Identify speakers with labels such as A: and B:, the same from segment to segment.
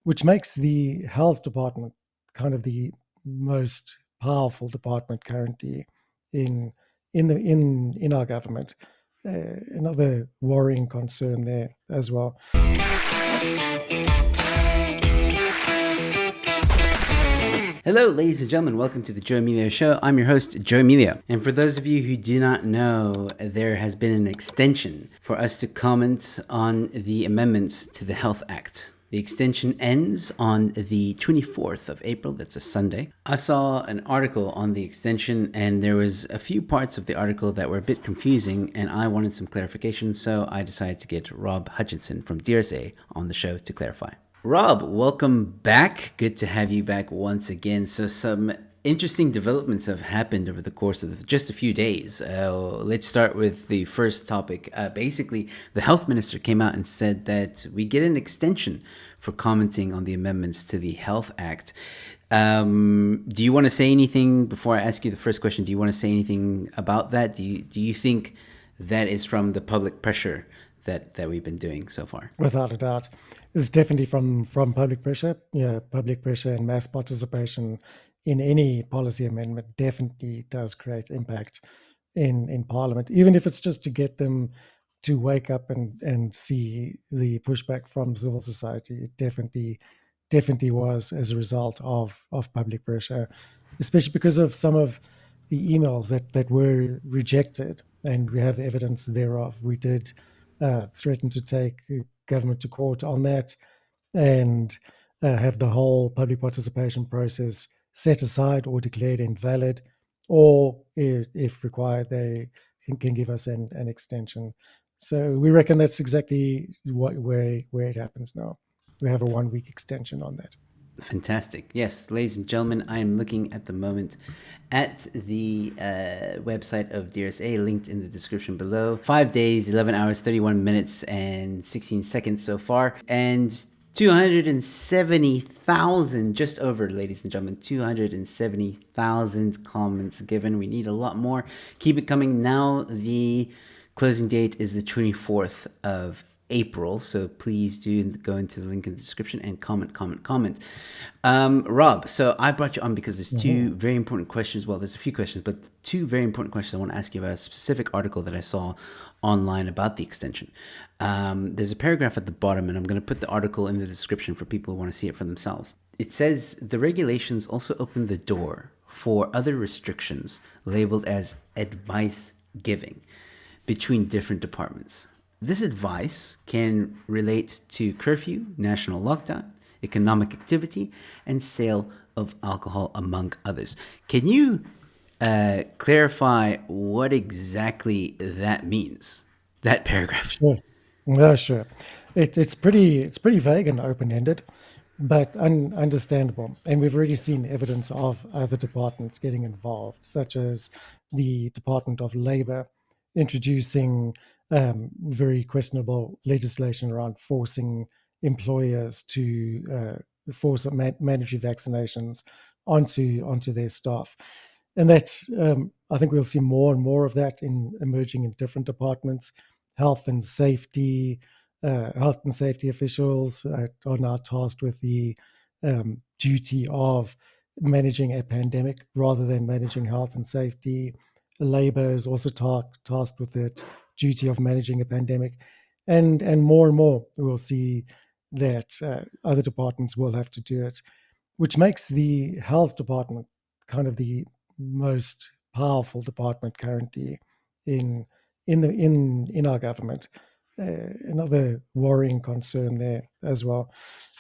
A: which makes the health department kind of the most powerful department currently in in our government. Another worrying concern there as well.
B: Hello, ladies and gentlemen. Welcome to the Joe Emilio Show. I'm your host, Joe Emilio. And for those of you who do not know, there has been an extension for us to comment on the amendments to the Health Act. The extension ends on the 24th of April. That's a Sunday. I saw an article on the extension, and there was a few parts of the article that were a bit confusing, and I wanted some clarification, so I decided to get Rob Hutchinson from DRSA on the show to clarify. Rob, welcome back. Good to have you back once again. So some interesting developments have happened over the course of just a few days. Let's start with the first topic. Basically, the health minister came out and said that we get an extension for commenting on the amendments to the Health Act. Do you want to say anything before I ask you the first question? Do you want to say anything about that? Do you think that is from the public pressure that we've been doing so far?
A: Without a doubt, it's definitely from public pressure. Public pressure and mass participation in any policy amendment definitely does create impact in Parliament, even if it's just to get them to wake up and see the pushback from civil society. It definitely was as a result of public pressure, especially because of some of the emails that were rejected, and we have evidence thereof. We did threaten to take government to court on that, and have the whole public participation process set aside or declared invalid, or if required, they can give us an extension. So we reckon that's exactly where it happens now. We have a 1 week extension on that.
B: Fantastic. Yes, ladies and gentlemen, I am looking at the moment at the website of DRSA, linked in the description below. 5 days, 11 hours, 31 minutes, and 16 seconds so far. And 270,000, just over, ladies and gentlemen, 270,000 comments given. We need a lot more. Keep it coming. Now the closing date is the 24th of April, so please do go into the link in the description and comment. Rob, so I brought you on because there's two very important questions. Well, there's a few questions, but two very important questions I want to ask you about a specific article that I saw online about the extension. There's a paragraph at the bottom, and I'm going to put the article in the description for people who want to see it for themselves. It says the regulations also open the door for other restrictions labeled as advice giving between different departments. This advice can relate to curfew, national lockdown, economic activity, and sale of alcohol, among others. Can you clarify what exactly that means, that paragraph?
A: Sure. Yeah, sure. It's pretty vague and open ended, but understandable. And we've already seen evidence of other departments getting involved, such as the Department of Labor introducing very questionable legislation around forcing employers to force mandatory vaccinations onto their staff. And that's I think we'll see more and more of that emerging in different departments. Health and safety, health and safety officials are now tasked with the duty of managing a pandemic rather than managing health and safety. Labor is also tasked with that duty of managing a pandemic, and more we'll see that other departments will have to do it, which makes the health department kind of the most powerful department currently in our government. Another worrying concern there as well,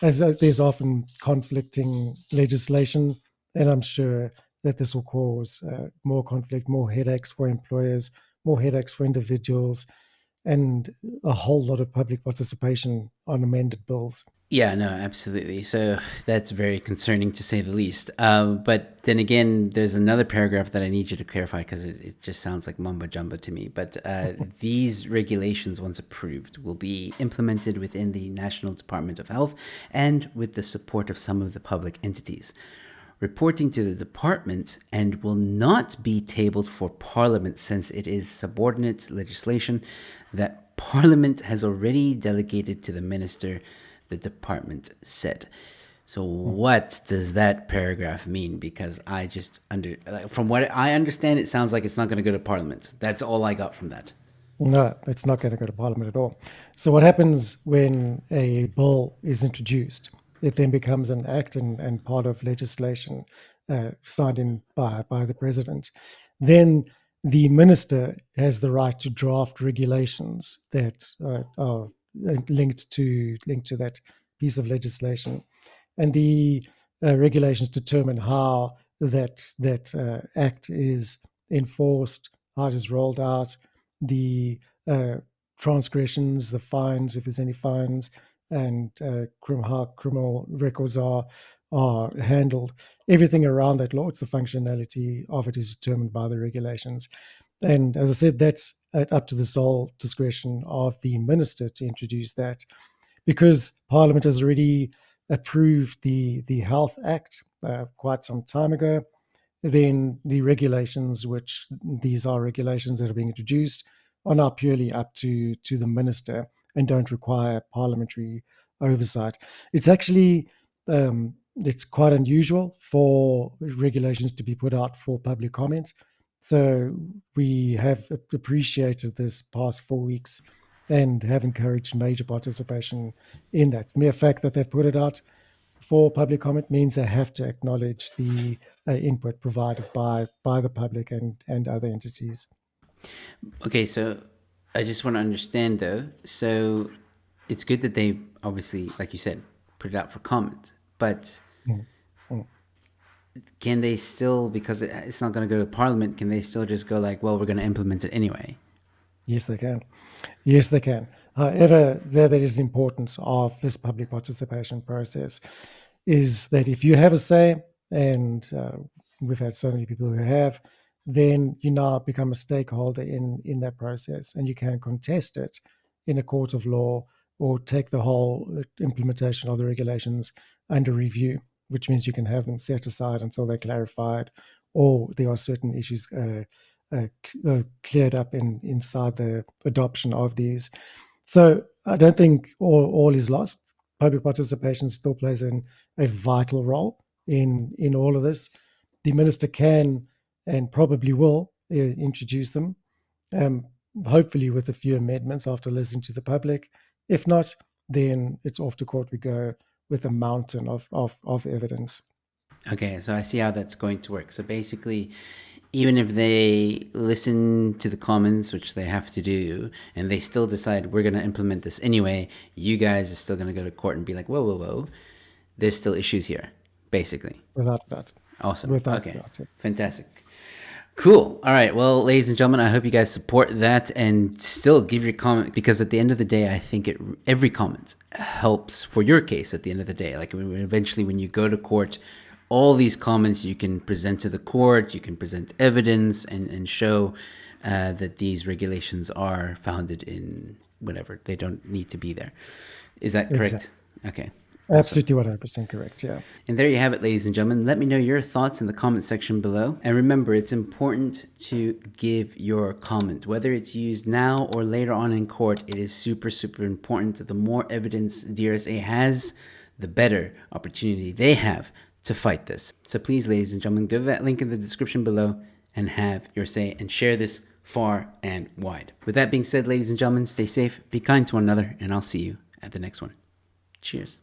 A: as there's often conflicting legislation, and I'm sure that this will cause more conflict, more headaches for employers, more headaches for individuals, and a whole lot of public participation on amended bills.
B: Yeah, no, absolutely. So that's very concerning to say the least. But then again, there's another paragraph that I need you to clarify because it just sounds like mumbo jumbo to me. But these regulations, once approved, will be implemented within the National Department of Health and with the support of some of the public entities, reporting to the department, and will not be tabled for Parliament since it is subordinate legislation that Parliament has already delegated to the Minister the department said. So what does that paragraph mean? Because I just from what I understand, it sounds like it's not going to go to Parliament. That's all I got from that.
A: No, it's not going to go to Parliament at all. So, what happens when a bill is introduced? It then becomes an act and part of legislation signed in by the president. Then the minister has the right to draft regulations that are linked to that piece of legislation, and the regulations determine how that act is enforced, how it is rolled out, the uh, transgressions, the fines, if there's any fines, and how criminal records are handled. Everything around that law, it's the functionality of it is determined by the regulations. And as I said, that's up to the sole discretion of the minister to introduce that, because Parliament has already approved the Health Act quite some time ago. Then the regulations, which these are regulations that are being introduced, are now purely up to the minister and don't require parliamentary oversight. It's actually it's quite unusual for regulations to be put out for public comment. So we have appreciated this past 4 weeks and have encouraged major participation in that. The mere fact that they've put it out for public comment means they have to acknowledge the input provided by the public and other entities.
B: Okay, so I just want to understand though. So it's good that they obviously, like you said, put it out for comment, but
A: Mm, mm.
B: can they still, because it's not going to go to Parliament, can they still just go like, well, we're going to implement it anyway?
A: Yes, they can. Yes, they can. However, there is the importance of this public participation process is that if you have a say, and we've had so many people who have, then you now become a stakeholder in that process, and you can contest it in a court of law or take the whole implementation of the regulations under review, which means you can have them set aside until they're clarified, or there are certain issues cleared up inside the adoption of these. So I don't think all is lost. Public participation still plays a vital role in all of this. The minister can and probably will introduce them, um, hopefully with a few amendments after listening to the public. If not, then it's off to court we go with a mountain of evidence.
B: Okay, so I see how that's going to work. So basically, even if they listen to the comments, which they have to do, and they still decide we're going to implement this anyway, you guys are still going to go to court and be like, whoa, whoa, whoa, there's still issues here, basically.
A: Without that.
B: Awesome.
A: Without
B: Okay,
A: that.
B: fantastic. Cool. All right. Well, ladies and gentlemen, I hope you guys support that and still give your comment, because at the end of the day, I think every comment helps for your case at the end of the day. Like eventually when you go to court, all these comments you can present to the court, you can present evidence and show that these regulations are founded in whatever. They don't need to be there. Is that correct?
A: Exactly.
B: Okay. Awesome.
A: Absolutely 100% correct. Yeah.
B: And there you have it, ladies and gentlemen. Let me know your thoughts in the comment section below. And remember, it's important to give your comment. Whether it's used now or later on in court, it is super, super important. The more evidence DRSA has, the better opportunity they have to fight this. So please, ladies and gentlemen, go to that link in the description below and have your say and share this far and wide. With that being said, ladies and gentlemen, stay safe, be kind to one another, and I'll see you at the next one. Cheers.